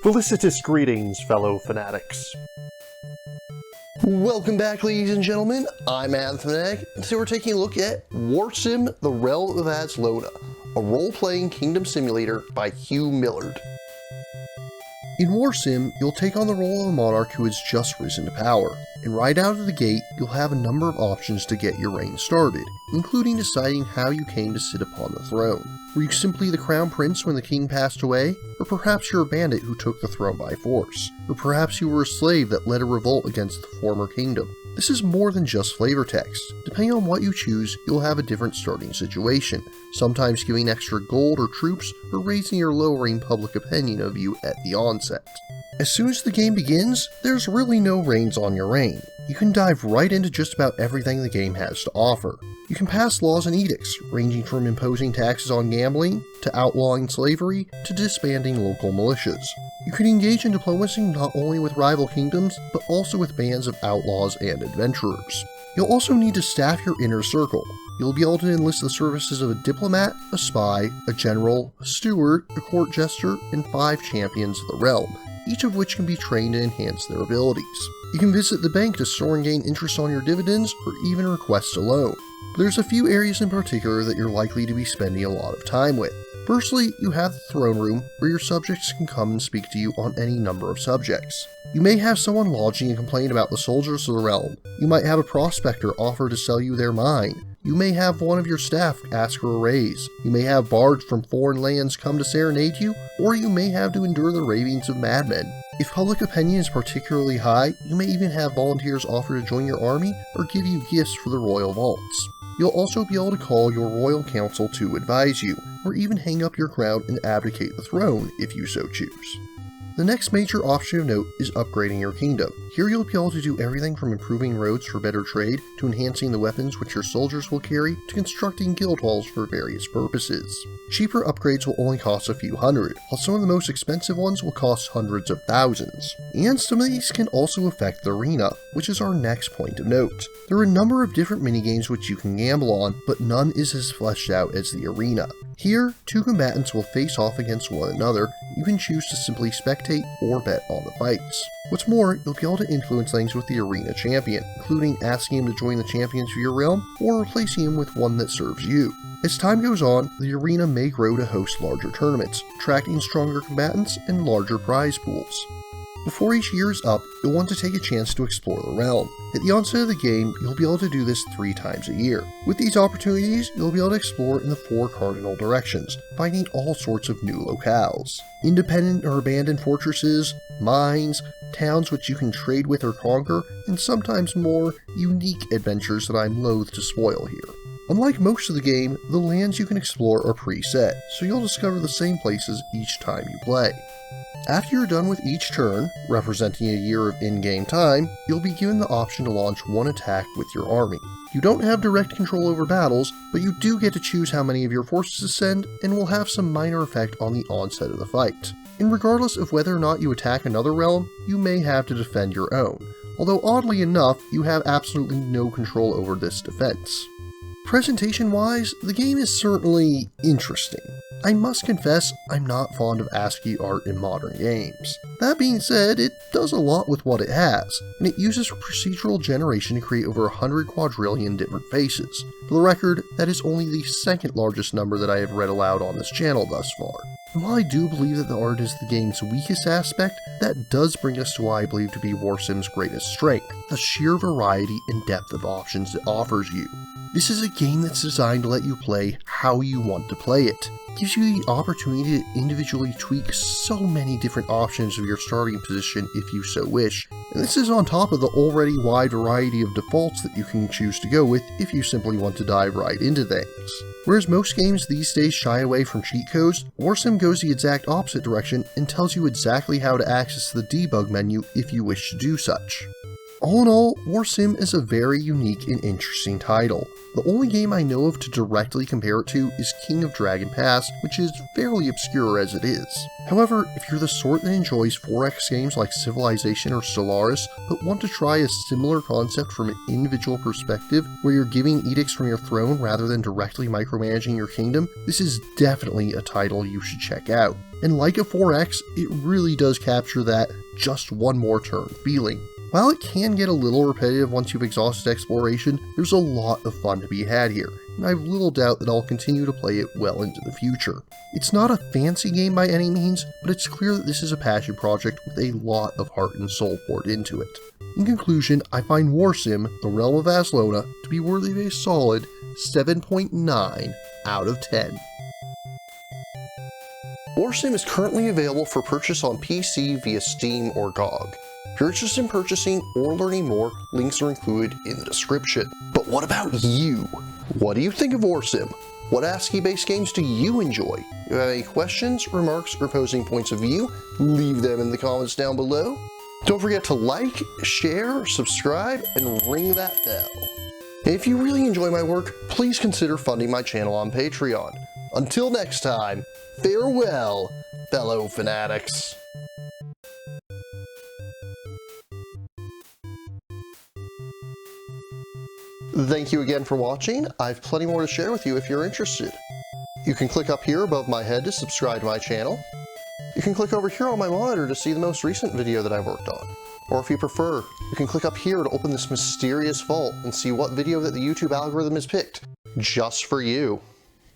Felicitous greetings, fellow fanatics. Welcome back, ladies and gentlemen. I'm Fanatic, and today we're taking a look at Warsim, the Realm of Aslona, a role-playing kingdom simulator by Huw Millward. In Warsim, you'll take on the role of a monarch who has just risen to power, and right out of the gate, you'll have a number of options to get your reign started, including deciding how you came to sit upon the throne. Were you simply the crown prince when the king passed away? Or perhaps you're a bandit who took the throne by force? Or perhaps you were a slave that led a revolt against the former kingdom? This is more than just flavor text. Depending on what you choose, you'll have a different starting situation, sometimes giving extra gold or troops, or raising or lowering public opinion of you at the onset. As soon as the game begins, there's really no reins on your reign. You can dive right into just about everything the game has to offer. You can pass laws and edicts, ranging from imposing taxes on gambling, to outlawing slavery, to disbanding local militias. You can engage in diplomacy not only with rival kingdoms, but also with bands of outlaws and adventurers. You'll also need to staff your inner circle. You'll be able to enlist the services of a diplomat, a spy, a general, a steward, a court jester, and 5 champions of the realm, each of which can be trained to enhance their abilities. You can visit the bank to store and gain interest on your dividends, or even request a loan. But there's a few areas in particular that you're likely to be spending a lot of time with. Firstly, you have the throne room, where your subjects can come and speak to you on any number of subjects. You may have someone lodging a complaint about the soldiers of the realm. You might have a prospector offer to sell you their mine. You may have one of your staff ask for a raise. You may have bards from foreign lands come to serenade you, or you may have to endure the ravings of madmen. If public opinion is particularly high, you may even have volunteers offer to join your army or give you gifts for the royal vaults. You'll also be able to call your royal council to advise you, or even hang up your crown and abdicate the throne if you so choose. The next major option of note is upgrading your kingdom. Here you'll be able to do everything from improving roads for better trade, to enhancing the weapons which your soldiers will carry, to constructing guild halls for various purposes. Cheaper upgrades will only cost a few hundred, while some of the most expensive ones will cost hundreds of thousands. And some of these can also affect the arena, which is our next point of note. There are a number of different minigames which you can gamble on, but none is as fleshed out as the arena. Here, 2 combatants will face off against one another. You can choose to simply spectate or bet on the fights. What's more, you'll be able to influence things with the arena champion, including asking him to join the champions of your realm, or replacing him with one that serves you. As time goes on, the arena may grow to host larger tournaments, attracting stronger combatants and larger prize pools. Before each year is up, you'll want to take a chance to explore the realm. At the onset of the game, you'll be able to do this 3 times a year. With these opportunities, you'll be able to explore in the 4 cardinal directions, finding all sorts of new locales. Independent or abandoned fortresses, mines, towns which you can trade with or conquer, and sometimes more unique adventures that I'm loath to spoil here. Unlike most of the game, the lands you can explore are preset, so you'll discover the same places each time you play. After you're done with each turn, representing a year of in-game time, you'll be given the option to launch 1 attack with your army. You don't have direct control over battles, but you do get to choose how many of your forces to send, and will have some minor effect on the onset of the fight. And regardless of whether or not you attack another realm, you may have to defend your own, although oddly enough, you have absolutely no control over this defense. Presentation-wise, the game is certainly interesting. I must confess, I'm not fond of ASCII art in modern games. That being said, it does a lot with what it has, and it uses procedural generation to create over 100 quadrillion different faces. For the record, that is only the 2nd largest number that I have read aloud on this channel thus far. And while I do believe that the art is the game's weakest aspect, that does bring us to what I believe to be Warsim's greatest strength, the sheer variety and depth of options it offers you. This is a game that's designed to let you play how you want to play it. It gives you the opportunity to individually tweak so many different options of your starting position if you so wish, and this is on top of the already wide variety of defaults that you can choose to go with if you simply want to dive right into things. Whereas most games these days shy away from cheat codes, Warsim goes the exact opposite direction and tells you exactly how to access the debug menu if you wish to do such. All in all, Warsim is a very unique and interesting title. The only game I know of to directly compare it to is King of Dragon Pass, which is fairly obscure as it is. However, if you're the sort that enjoys 4X games like Civilization or Stellaris, but want to try a similar concept from an individual perspective, where you're giving edicts from your throne rather than directly micromanaging your kingdom, this is definitely a title you should check out. And like a 4X, it really does capture that just one more turn feeling. While it can get a little repetitive once you've exhausted exploration, there's a lot of fun to be had here, and I have little doubt that I'll continue to play it well into the future. It's not a fancy game by any means, but it's clear that this is a passion project with a lot of heart and soul poured into it. In conclusion, I find Warsim, the Realm of Aslona, to be worthy of a solid 7.9 out of 10. Warsim is currently available for purchase on PC via Steam or GOG. If you're interested in purchasing or learning more, links are included in the description. But what about you? What do you think of Warsim? What ASCII-based games do you enjoy? If you have any questions, remarks, or opposing points of view, leave them in the comments down below. Don't forget to like, share, subscribe, and ring that bell. And if you really enjoy my work, please consider funding my channel on Patreon. Until next time, farewell, fellow fanatics. Thank you again for watching. I have plenty more to share with you if you're interested. You can click up here above my head to subscribe to my channel. You can click over here on my monitor to see the most recent video that I worked on. Or if you prefer, you can click up here to open this mysterious vault and see what video that the YouTube algorithm has picked just for you.